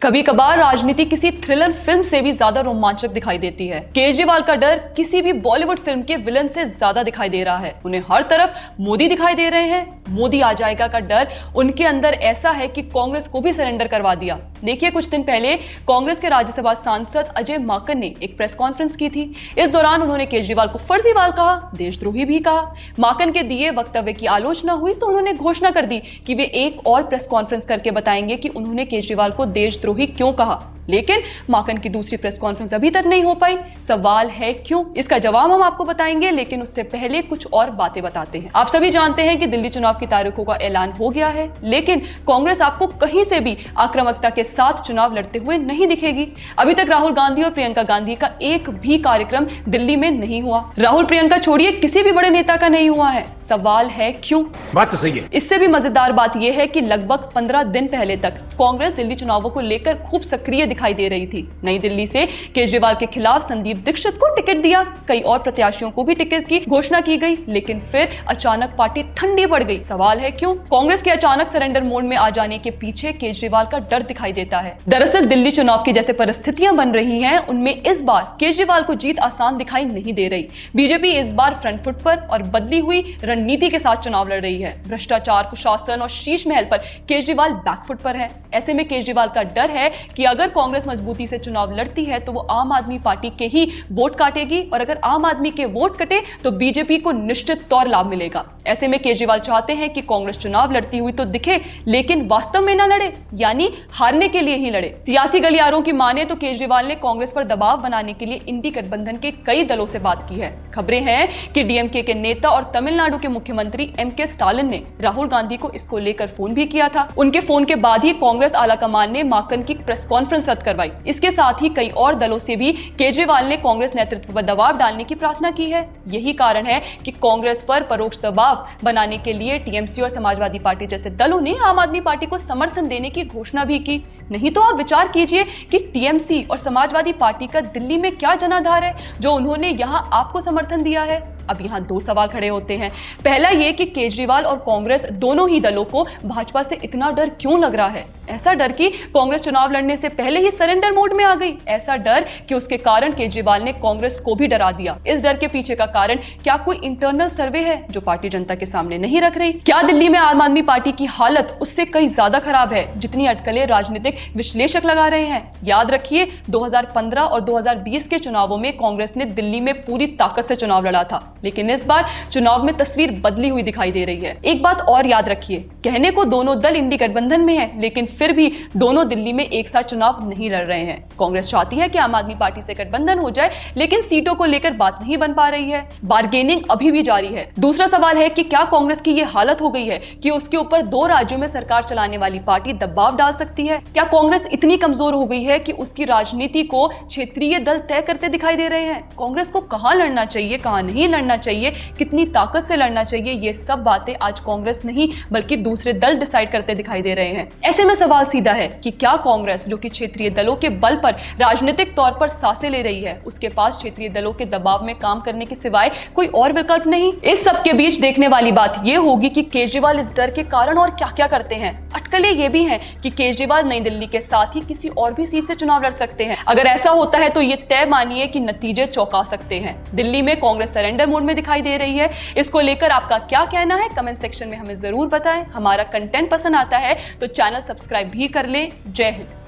कभी कभार राजनीति किसी थ्रिलर फिल्म से भी ज्यादा रोमांचक दिखाई देती है। केजरीवाल का डर किसी भी बॉलीवुड फिल्म के विलन से ज्यादा दिखाई दे रहा है। उन्हें हर तरफ मोदी दिखाई दे रहे हैं। मोदी आ जाएगा का डर उनके अंदर ऐसा है कि कांग्रेस को भी सरेंडर करवा दिया। देखिए, कुछ दिन पहले कांग्रेस के राज्यसभा सांसद अजय माकन ने एक प्रेस कॉन्फ्रेंस की थी। इस दौरान उन्होंने केजरीवाल को फर्जीवाल कहा, देशद्रोही भी कहा। माकन के दिए वक्तव्य की आलोचना हुई तो उन्होंने घोषणा कर दी कि वे एक और प्रेस कॉन्फ्रेंस करके बताएंगे कि उन्होंने केजरीवाल को देशद्रोही क्यों कहा। लेकिन माकन की दूसरी प्रेस कॉन्फ्रेंस अभी तक नहीं हो पाई। सवाल है क्यों? इसका जवाब हम आपको बताएंगे, लेकिन उससे पहले कुछ और बातें बताते हैं। आप सभी जानते हैं कि दिल्ली चुनाव की तारीखों का ऐलान हो गया है, लेकिन कांग्रेस आपको कहीं से भी आक्रामकता के साथ चुनाव लड़ते हुए नहीं दिखेगी। अभी तक राहुल गांधी और प्रियंका गांधी का एक भी कार्यक्रम दिल्ली में नहीं हुआ। राहुल प्रियंका छोड़िए, किसी भी बड़े नेता का नहीं हुआ है। सवाल है क्यों? बात तो सही है। इससे भी मजेदार बात यह है कि लगभग 15 दिन पहले तक कांग्रेस दिल्ली चुनावों को लेकर खूब सक्रिय दिखाई दे रही थी। नई दिल्ली से केजरीवाल के खिलाफ संदीप दीक्षित को टिकट दिया, कई और प्रत्याशियों को भी टिकट की घोषणा की गई, लेकिन फिर अचानक पार्टी ठंडी पड़ गई। सवाल है क्यों? कांग्रेस के अचानक सरेंडर मोड में आ जाने के पीछे केजरीवाल का डर दिखाई देता है। दरअसल दिल्ली चुनाव की जैसे परिस्थितियां बन रही हैं, उनमें इस बार केजरीवाल को जीत आसान दिखाई नहीं दे रही। बीजेपी इस बार फ्रंट फुट पर और बदली हुई रणनीति के साथ चुनाव लड़ रही है। भ्रष्टाचार, कुशासन और शीश महल पर केजरीवाल बैकफुट पर है। ऐसे में केजरीवाल का डर है कि अगर कांग्रेस मजबूती से चुनाव लड़ती है तो वो आम आदमी पार्टी के ही वोट काटेगी, और अगर आम आदमी के वोट कटे तो बीजेपी को निश्चित तौर लाभ मिलेगा। ऐसे में केजरीवाल चाहते हैं कि कांग्रेस चुनाव लड़ती हुई तो दिखे, लेकिन वास्तव में ना लड़े, यानी हारने के लिए ही लड़े। सियासी गलियारों की माने तो केजरीवाल ने कांग्रेस पर दबाव बनाने के लिए इंडी गठबंधन के कई दलों से बात की है। खबरें हैं कि डीएमके के नेता और तमिलनाडु के मुख्यमंत्री एमके स्टालिन ने राहुल गांधी को इसको लेकर फोन भी किया था। उनके फोन के बाद ही कांग्रेस आलाकमान ने माकन की प्रेस कॉन्फ्रेंस रद्द करवाई। इसके साथ ही कई और दलों से भी केजरीवाल ने कांग्रेस नेतृत्व पर दबाव डालने की प्रार्थना की है। यही कारण है कि कांग्रेस पर परोक्ष दबाव बनाने के लिए टीएमसी और समाजवादी पार्टी जैसे दलों ने आम आदमी पार्टी को समर्थन देने की घोषणा भी की। नहीं तो आप विचार कीजिए कि टीएमसी और समाजवादी पार्टी का दिल्ली में क्या जनाधार है जो उन्होंने यहां आपको समर्थन दिया है। अब यहां दो सवाल खड़े होते हैं। पहला यह कि केजरीवाल और कांग्रेस दोनों ही दलों को भाजपा से इतना डर क्यों लग रहा है? ऐसा डर कि कांग्रेस चुनाव लड़ने से पहले ही सरेंडर मोड में आ गई। ऐसा डर कि उसके कारण केजरीवाल ने कांग्रेस को भी डरा दिया। इस डर के पीछे का कारण क्या कोई इंटरनल सर्वे है जो पार्टी जनता के सामने नहीं रख रही? क्या दिल्ली में आम आदमी पार्टी की हालत उससे कई ज्यादा खराब है जितनी अटकलें राजनीतिक विश्लेषक लगा रहे हैं? याद रखिए, 2015 और 2020 के चुनावों में कांग्रेस ने दिल्ली में पूरी ताकत से चुनाव लड़ा था, लेकिन इस बार चुनाव में तस्वीर बदली हुई दिखाई दे रही है। एक बात और याद रखिए, कहने को दोनों दल इंडी गठबंधन में हैं, लेकिन फिर भी दोनों दिल्ली में एक साथ चुनाव नहीं लड़ रहे हैं। कांग्रेस चाहती है कि आम आदमी पार्टी से गठबंधन हो जाए, लेकिन सीटों को लेकर बात नहीं बन पा रही है। बार्गेनिंग अभी भी जारी है। दूसरा सवाल है कि क्या कांग्रेस की यह हालत हो गई है कि उसके ऊपर 2 राज्यों में सरकार चलाने वाली पार्टी दबाव डाल सकती है? क्या कांग्रेस इतनी कमजोर हो गई है कि उसकी राजनीति को क्षेत्रीय दल तय करते दिखाई दे रहे हैं? कांग्रेस को कहां लड़ना चाहिए, कहां नहीं लड़ना चाहिए, कितनी ताकत से लड़ना चाहिए, ये सब बातें आज कांग्रेस नहीं बल्कि दूसरे दल डिसाइड करते दिखाई दे रहे हैं। ऐसे में सवाल सीधा है कि क्या कांग्रेस, जो कि क्षेत्रीय दलों के बल पर राजनीतिक तौर पर सांसें ले रही है, उसके पास क्षेत्रीय दलों के दबाव में काम करने के सिवाय कोई और विकल्प नहीं? इस सब के बीच देखने वाली बात यह होगी कि केजरीवाल इस डर के कारण और क्या क्या करते हैं। अटकलें ये भी हैं कि केजरीवाल नई दिल्ली के साथ ही किसी और भी सीट से चुनाव लड़ सकते हैं। अगर ऐसा होता है तो ये तय मानिए कि नतीजे चौंका सकते हैं। दिल्ली में कांग्रेस सरेंडर मोड में दिखाई दे रही है। इसको लेकर आपका क्या कहना है? कमेंट सेक्शन में हमें जरूर बताएं। हमारा कंटेंट पसंद आता है तो चैनल सब्सक्राइब भी कर लें। जय हिंद।